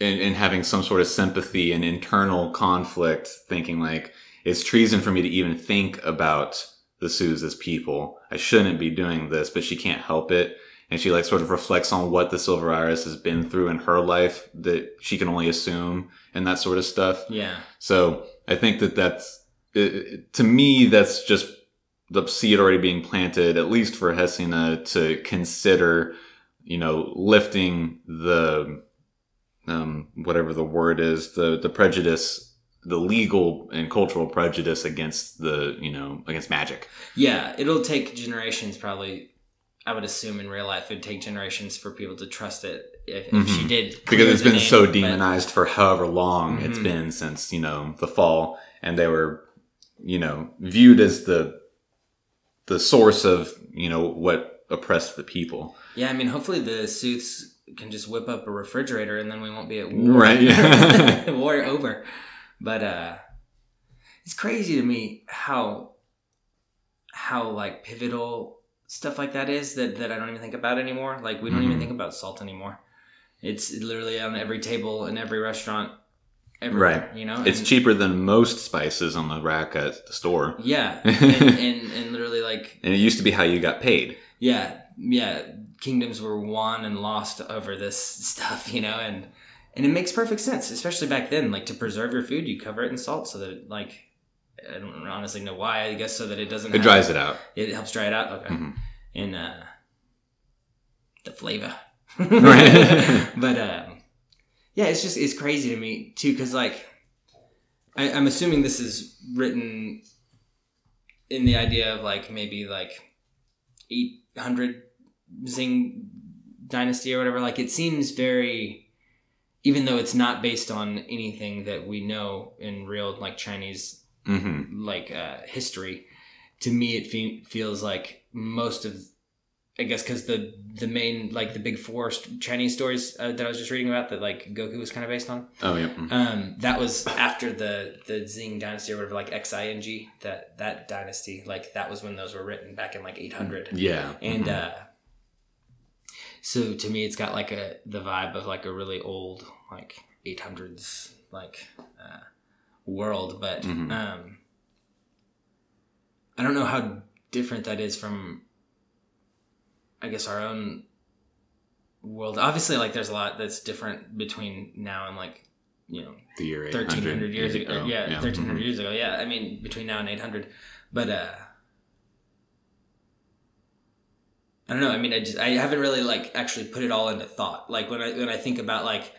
and having some sort of sympathy and internal conflict, thinking like, it's treason for me to even think about the Sus as people. I shouldn't be doing this, but she can't help it. And she like sort of reflects on what the Silver Iris has been through in her life that she can only assume, and that sort of stuff. Yeah. So I think that's, to me, that's just the seed already being planted, at least for Hesina to consider, you know, lifting the, whatever the word is, the prejudice, the legal and cultural prejudice against against magic. Yeah, it'll take generations probably. I would assume in real life it'd take generations for people to trust it if she did. Because it's been so demonized for however long it's been since, you know, the fall, and they were, you know, viewed as the source of, you know, what oppressed the people. Yeah, I mean, hopefully the Sooths can just whip up a refrigerator and then we won't be at war. Right, yeah. War over. But it's crazy to me how like pivotal stuff like that is that I don't even think about anymore. Like, we don't even think about salt anymore. It's literally on every table in every restaurant everywhere, right. You know? It's cheaper than most spices on the rack at the store. Yeah. and literally like... And it used to be how you got paid. Yeah. Kingdoms were won and lost over this stuff, you know? And it makes perfect sense, especially back then. Like, to preserve your food, you cover it in salt so that, like... I don't honestly know why. I guess so that it doesn't... It dries it out. It helps dry it out? Okay. Mm-hmm. And the flavor. Right. But yeah, it's crazy to me too, because like I'm assuming this is written in the idea of like maybe like 800 Xing dynasty or whatever. Like, it seems very, even though it's not based on anything that we know in real like Chinese like history, to me it feels like most of, I guess, because the main, like, the big four Chinese stories that I was just reading about that, like, Goku was kind of based on. Oh, yeah. That was after the Xing dynasty or whatever, like, Xing, that dynasty. Like, that was when those were written back in, like, 800. Yeah. And so to me, it's got, like, the vibe of, like, a really old, like, 800s, like, world. But I don't know how different that is from I guess, our own world. Obviously, like, there's a lot that's different between now and, like, you know, the year 1,300 years ago. Yeah, 1,300 mm-hmm. years ago. Yeah, I mean, between now and 800. But I don't know. I mean, I haven't really, like, actually put it all into thought. Like, when I think about, like,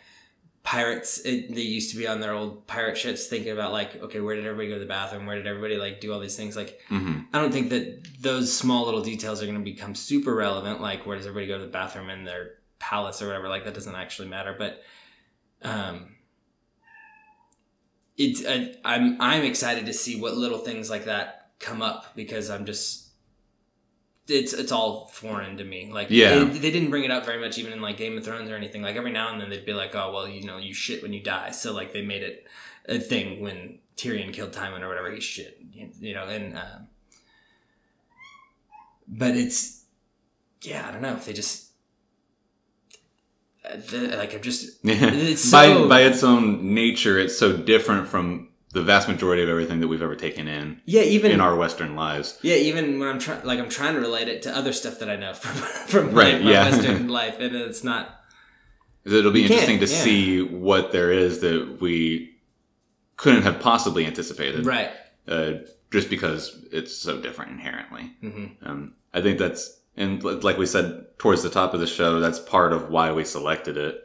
pirates, they used to be on their old pirate ships thinking about, like, okay, where did everybody go to the bathroom? Where did everybody, like, do all these things? Like, Mm-hmm. I don't think that those small little details are going to become super relevant. Like, where does everybody go to the bathroom in their palace or whatever? Like, that doesn't actually matter. But I'm excited to see what little things like that come up, because I'm just, it's all foreign to me. Like, they didn't bring it up very much, even in, like, Game of Thrones or anything. Like, every now and then they'd be like, oh, well, you know, you shit when you die. So, like, they made it a thing when Tyrion killed Tywin or whatever, he shit, you know, and but it's, yeah, I don't know if they just, like, I'm just, it's so, by its own nature, it's so different from the vast majority of everything that we've ever taken in. Yeah, even in our Western lives. Yeah, even when I'm trying to relate it to other stuff that I know from right, my Western life, and it's not. It'll be interesting to see what there is that we couldn't have possibly anticipated. Right. Just because it's so different inherently. Mm-hmm. I think that's, and like we said towards the top of the show, that's part of why we selected it.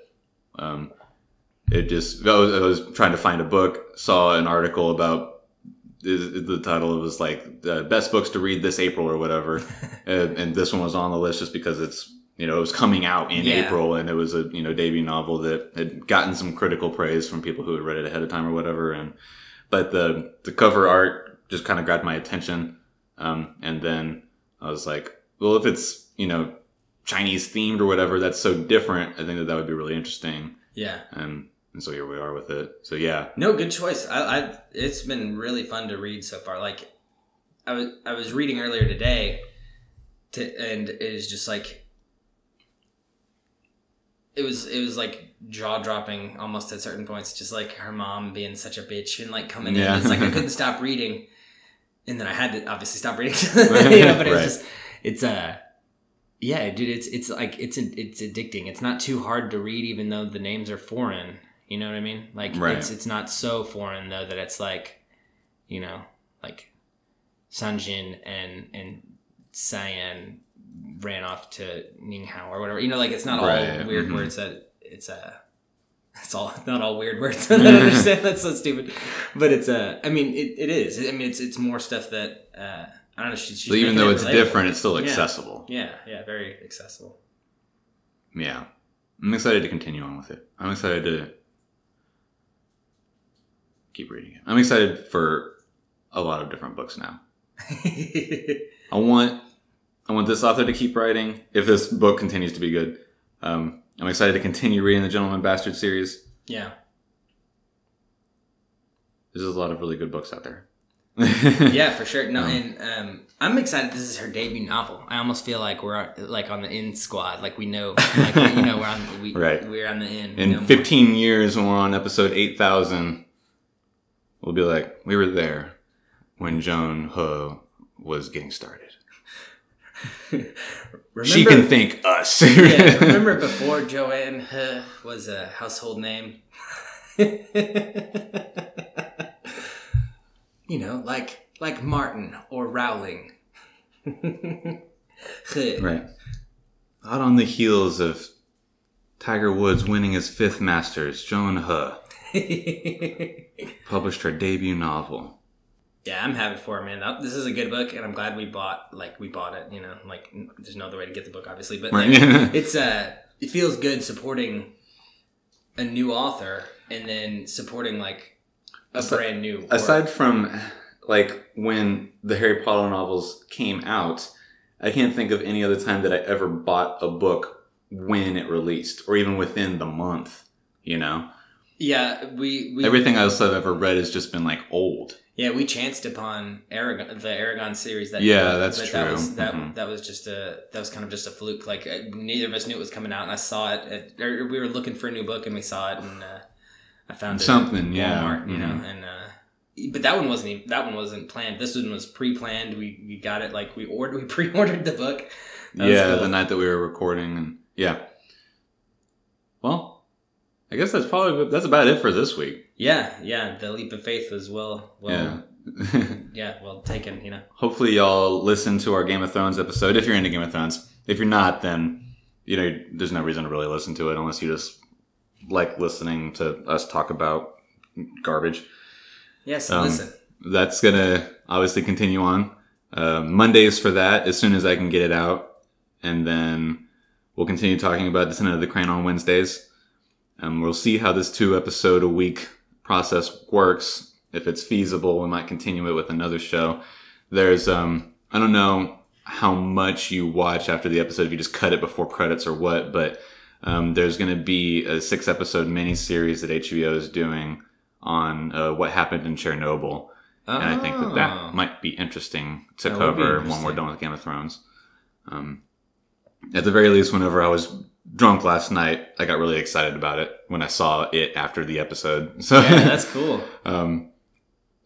It just, I was trying to find a book, saw an article about, the title was like, best books to read this April or whatever. And this one was on the list just because it's, you know, it was coming out in April, and it was a, you know, debut novel that had gotten some critical praise from people who had read it ahead of time or whatever. But the cover art just kind of grabbed my attention. And then I was like, well, if it's, you know, Chinese themed or whatever, that's so different. I think that would be really interesting. Yeah. And so here we are with it. So yeah. No, good choice. It's been really fun to read so far. Like, I was reading earlier today, and it was just like, it was like jaw dropping almost at certain points. Just like her mom being such a bitch and, like, coming in. It's like I couldn't stop reading, and then I had to obviously stop reading. You know, but it was just, it's yeah, dude. It's like it's addicting. It's not too hard to read, even though the names are foreign. You know what I mean? Like, it's not so foreign though that it's like, you know, like Sanjin and Cyan ran off to Ninghao or whatever. You know, like, it's not all weird words that it's all not all weird words. I don't understand. That's so stupid. But it's I mean, it is. I mean, it's more stuff that I don't know. She's so even though it's different, it's still accessible. Yeah, very accessible. Yeah, I'm excited to continue on with it. I'm excited to keep reading it. I'm excited for a lot of different books now. I want this author to keep writing. If this book continues to be good, I'm excited to continue reading the Gentleman Bastard series. Yeah, there's a lot of really good books out there. Yeah, for sure. No, and I'm excited. This is her debut novel. I almost feel like we're like on the in squad. Like, we know, like, you know, we're on the in. In 15 years, when we're on episode 8,000, we'll be like, we were there when Joan He was getting started. She can thank us. Yeah, remember before Joan He was a household name? You know, like Martin or Rowling. Right. Out on the heels of Tiger Woods winning his 5th Masters, Joan He published her debut novel. Yeah, I'm happy for her, man. This is a good book, and I'm glad we bought it. You know, like, there's no other way to get the book, obviously, but like, it's it feels good supporting a new author and then supporting, like, a brand new work. Aside from, like, when the Harry Potter novels came out, I can't think of any other time that I ever bought a book when it released, or even within the month, you know? Yeah, we everything else I've ever read has just been, like, old. Yeah, we chanced upon the Aragon series. That's true. That was kind of just a fluke. Like, neither of us knew it was coming out, and I saw it. We were looking for a new book, and we saw it, and I found something. It at Walmart, you know, and but that one wasn't planned. This one was pre-planned. We got it, like, we pre-ordered the book. Yeah, cool. the night that we were recording, and yeah. Well, I guess that's about it for this week. Yeah. The leap of faith was well taken. You know. Hopefully, y'all listen to our Game of Thrones episode if you're into Game of Thrones. If you're not, then there's no reason to really listen to it unless you just like listening to us talk about garbage. Yes, listen. That's gonna obviously continue on. Mondays for that, as soon as I can get it out. And then we'll continue talking about Descendant of the Crane on Wednesdays. We'll see how this 2-episode a week process works. If it's feasible, we might continue it with another show. There's, I don't know how much you watch after the episode, if you just cut it before credits or what, but there's going to be a 6-episode miniseries that HBO is doing on what happened in Chernobyl. And I think that might be interesting to cover when we're done with Game of Thrones. At the very least, whenever I was drunk last night, I got really excited about it when I saw it after the episode. So yeah, that's cool. So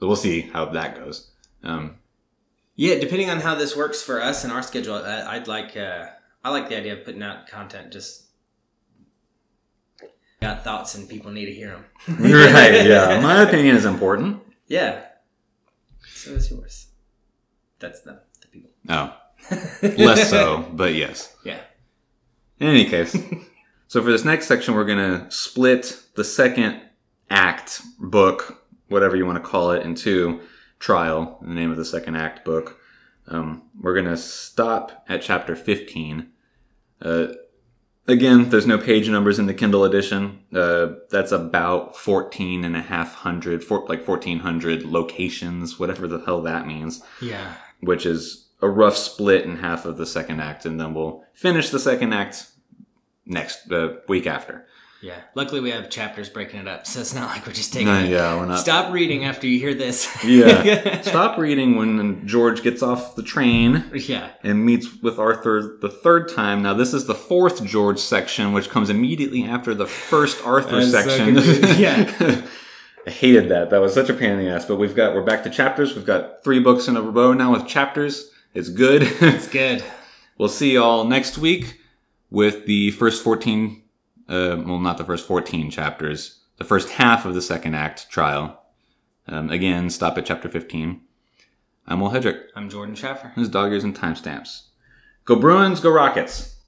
we'll see how that goes. Yeah, depending on how this works for us and our schedule, I like the idea of putting out content. Just got thoughts and people need to hear them. Right? Yeah, my opinion is important. Yeah. So is yours. That's the people. Oh. Less so, but yes. Yeah. In any case. So for this next section, we're going to split the second act book, whatever you want to call it, into Trial, the name of the second act book. We're going to stop at chapter 15. Again, there's no page numbers in the Kindle edition. That's about 1,400 locations, whatever the hell that means. Yeah. Which is a rough split in half of the second act, and then we'll finish the second act next week after. Yeah. Luckily, we have chapters breaking it up, so it's not like we're just taking we're not. Stop reading after you hear this. Yeah. Stop reading when George gets off the train. Yeah. And meets with Arthur the third time. Now, this is the fourth George section, which comes immediately after the first Arthur section. Yeah. I hated that. That was such a pain in the ass. But we're back to chapters. We've got 3 books in a row now with chapters. It's good. It's good. We'll see y'all next week with the first 14, not the first 14 chapters, the first half of the second act Trial. Again, stop at chapter 15. I'm Will Hedrick. I'm Jordan Schaffer. This is Dog Ears and Timestamps. Go Bruins, go Rockets.